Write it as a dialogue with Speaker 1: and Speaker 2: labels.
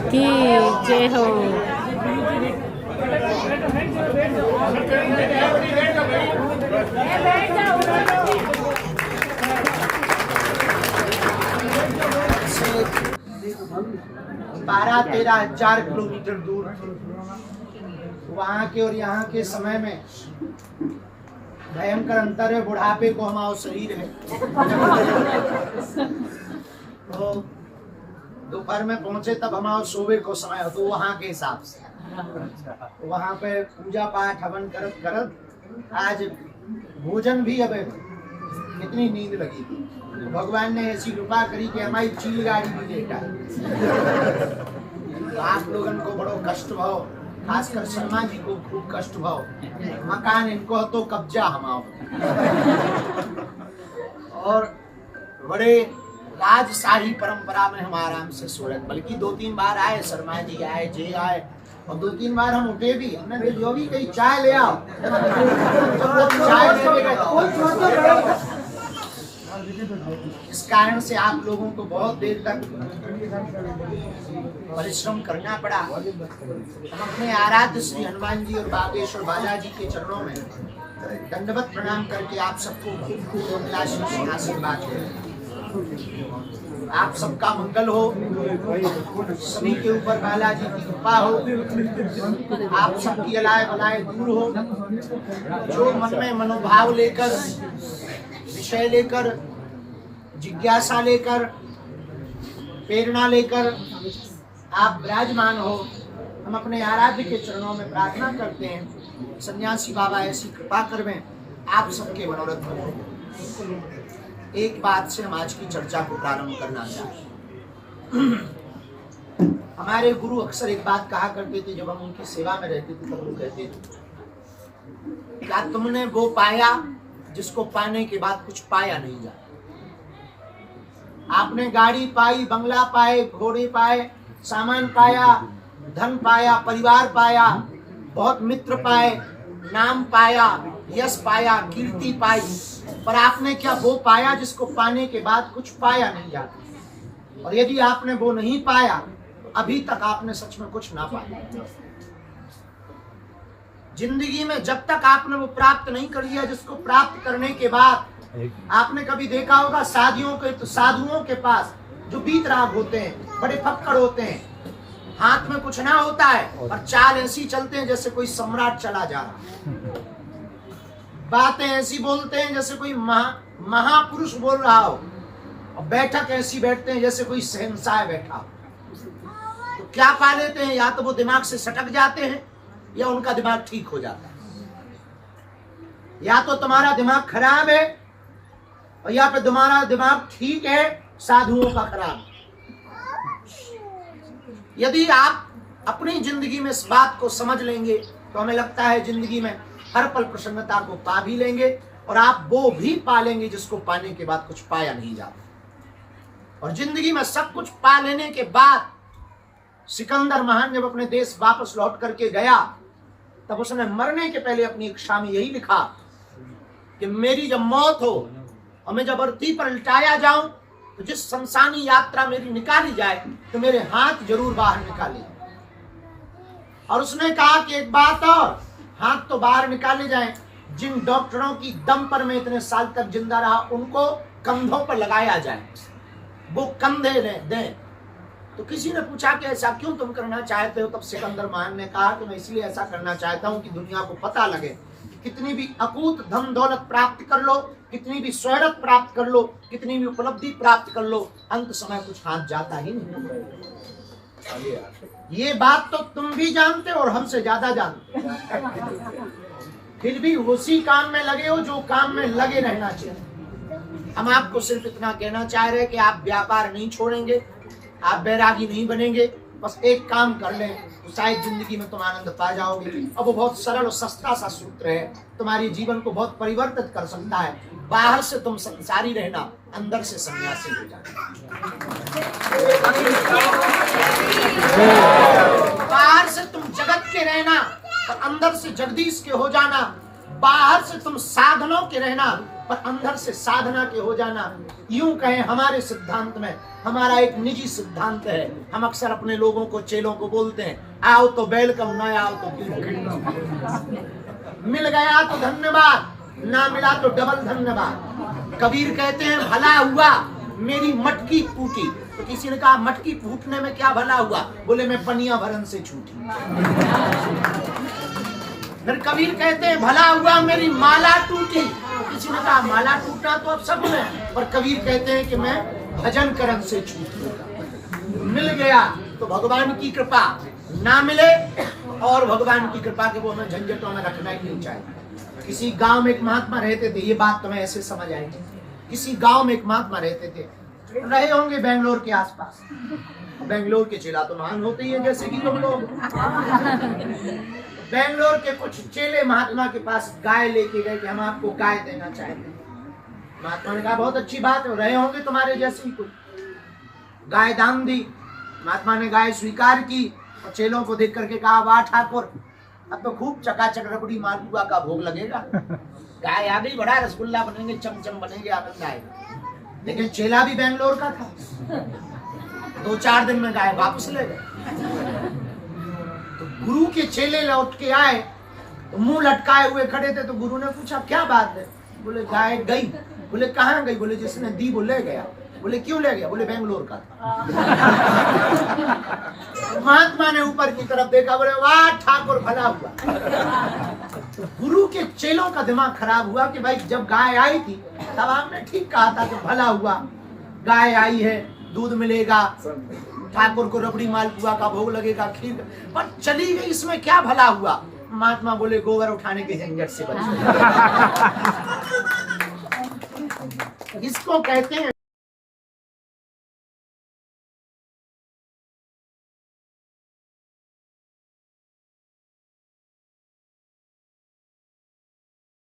Speaker 1: की जय हो।
Speaker 2: बारह 13,000 किलोमीटर दूर वहाँ के और यहाँ के समय में भयंकर अंतर है। बुढ़ापे को हमारा शरीर है। तो दोपहर में पहुंचे तब हमारा सोवे को समय हो, तो वहाँ के हिसाब से वहाँ पे पूजा पाठ हवन करत करत आज भोजन भी अब इतनी नींद लगी थी। भगवान ने ऐसी कृपा करी कि हमारी चील गाड़ी भी लेटा। तो आप लोगन को बड़ो कष्ट भाव, खासकर शर्मा जी को खूब कष्ट भाव। मकान इनको तो कब्जा हमाओ। और बड़े राजशाही परंपरा में हम आराम से सोए, बल्कि 2-3 बार आए, शर्मा जी आए, जे आए, और 2-3 बार हम उठे भी। हमने जो भी कहीं चाय ले आओ, चाय ले गए। इस कारण से आप लोगों को बहुत देर तक परिश्रम करना पड़ा। हम अपने आराध्य श्री हनुमान जी और बागेश्वर बालाजी के चरणों में दंडवत प्रणाम करके आप सबको खूब खूब आशीर्वाद दें। आप सबका मंगल हो, सभी के ऊपर बालाजी की कृपा हो, आप सबकी अलाय बलाय दूर हो। जो मन में मनोभाव लेकर, विषय लेकर, जिज्ञासा लेकर, प्रेरणा लेकर आप विराजमान हो, हम अपने आराध्य के चरणों में प्रार्थना करते हैं सन्यासी बाबा ऐसी कृपा करवें आप सबके मनोरथ हो। एक बात से हम आज की चर्चा को प्रारंभ करना चाहें। हमारे गुरु अक्सर एक बात कहा करते थे, जब हम उनकी सेवा में रहते थे तब वो कहते थे, क्या तुमने वो पाया जिसको पाने के बाद कुछ पाया नहीं जाता। आपने गाड़ी पाई, बंगला पाए, घोड़े पाए, सामान पाया, धन पाया, परिवार पाया, बहुत मित्र पाए, नाम पाया, यश पाया, कीर्ति पाई, पर आपने क्या वो पाया जिसको पाने के बाद कुछ पाया नहीं जाता। और यदि आपने वो नहीं पाया तो अभी तक आपने सच में कुछ ना पाया। जिंदगी में जब तक आपने वो प्राप्त नहीं कर लिया जिसको प्राप्त करने के बाद आपने कभी देखा होगा साधुओं के पास जो वीतराग होते हैं, बड़े फक्कड़ होते हैं, हाथ में कुछ ना होता है और चाल ऐसी चलते हैं जैसे कोई सम्राट चला जा रहा, बातें ऐसी बोलते हैं जैसे कोई महापुरुष बोल रहा हो, और बैठक ऐसी बैठते हैं जैसे कोई शहंशाह बैठा हो। तो क्या पा लेते हैं, या तो वो दिमाग से सटक जाते हैं या उनका दिमाग ठीक हो जाता है। या तो तुम्हारा दिमाग खराब है और या फिर तुम्हारा दिमाग ठीक है, साधुओं का खराब। यदि आप अपनी जिंदगी में इस बात को समझ लेंगे तो हमें लगता है जिंदगी में हर पल प्रसन्नता को पा भी लेंगे, और आप वो भी पा लेंगे जिसको पाने के बाद कुछ पाया नहीं जाता। और जिंदगी में सब कुछ पा लेने के बाद सिकंदर महान जब अपने देश वापस लौट करके गया, तब उसने मरने के पहले अपनी इच्छा में यही लिखा कि मेरी जब मौत हो और मैं जब अर्थी पर लिटाया जाऊं तो जिस शमशानी यात्रा मेरी निकाली जाए तो मेरे हाथ जरूर बाहर निकाले। और उसने कहा कि एक बात और, हाथ तो बाहर निकाले जाएं, जिन डॉक्टरों की दम पर मैं इतने साल तक जिंदा रहा उनको कंधों पर लगाया जाए, वो कंधे दें। तो किसी ने पूछा कि ऐसा क्यों तुम करना चाहते हो? तब सिकंदर महान ने कहा कि मैं इसलिए ऐसा करना चाहता हूं कि दुनिया को पता लगे कि कितनी भी अकूत धन दौलत प्राप्त कर लो, कितनी भी शोहरत प्राप्त कर लो, कितनी भी उपलब्धि प्राप्त कर लो, अंत समय कुछ हाथ जाता ही नहीं। ये बात तो तुम भी जानते हो और हमसे ज्यादा जानते, फिर भी उसी काम में लगे हो जो काम में लगे रहना चाहिए। हम आपको सिर्फ इतना कहना चाह रहे हैं कि आप व्यापार नहीं छोड़ेंगे, आप बैरागी नहीं बनेंगे, बस एक काम कर लें तो शायद जिंदगी में तुम आनंद पा जाओगे। अब वो बहुत सरल और सस्ता सा सूत्र है, तुम्हारे जीवन को बहुत परिवर्तित कर सकता है। बाहर से तुम संसारी रहना, अंदर से सन्यासी हो जाना। बाहर से तुम जगत के रहना और अंदर से जगदीश के हो जाना। बाहर से तुम साधनों के रहना पर अंदर से साधना के हो जाना। यूं कहें हमारे सिद्धांत में, हमारा एक निजी सिद्धांत है, हम अक्सर अपने लोगों को, चेलों को बोलते हैं, आओ तो वेलकम, ना आओ तो मिल गया तो धन्यवाद, ना मिला तो डबल धन्यवाद। कबीर कहते हैं भला हुआ मेरी मटकी फूटी। तो किसी ने कहा मटकी फूटने में क्या भला हुआ? बोले मैं पनिया भरन से छूटी। फिर कबीर कहते हैं भला हुआ मेरी माला टूटी। तो किसी ने कहा माला टूटना तो अब सब में, पर कबीर कहते हैं कि मैं भजन करन से छूटी। मिल गया तो भगवान की कृपा, ना मिले और भगवान की कृपा के वो हमें झंझटों में रखना ही नहीं चाहिए। किसी गांव में एक महात्मा रहते थे, ये बात तुम्हें ऐसे समझ आएगी। किसी गांव में एक महात्मा रहते थे, रहे होंगे बेंगलोर के आसपास। बेंगलोर के चेला तो महान होते ही है, जैसे कि तुम लोग। बेंगलोर के कुछ चेले महात्मा के पास गाय लेके गए कि हम आपको गाय देना चाहते हैं। महात्मा ने कहा बहुत अच्छी बात है, रहे होंगे तुम्हारे जैसे ही कुछ। गाय दान दी, महात्मा ने गाय स्वीकार की और चेलों को देख करके कहा वाह ठाकुर, अब तो खूब चकाचक रबड़ी मालपुआ का भोग लगेगा। गाय आ गई, बड़ा रसगुल्ला बनेंगे, चमचम बनेंगे, आनंद आएगा। लेकिन चेला भी बेंगलोर का था। 2-4 दिन में गाय वापस ले गए। तो गुरु के चेले लौट के आए तो मुंह लटकाए हुए खड़े थे। तो गुरु ने पूछा क्या बात है? बोले गाय गई। बोले कहाँ गई? बोले जिसने दी वो ले गया। बोले क्यों ले गया? बोले बेंगलोर का था। महात्मा ने ऊपर की तरफ देखा, बोले वाह ठाकुर भला हुआ। तो गुरु के चेलों का दिमाग खराब हुआ कि भाई जब गाय आई थी तब आपने ठीक कहा था कि भला हुआ, गाय आई है, दूध मिलेगा, ठाकुर को रबड़ी मालपुआ का भोग लगेगा, खीर, पर चली गई, इसमें क्या भला हुआ? महात्मा बोले गोबर उठाने के झंझट से बच। इसको कहते हैं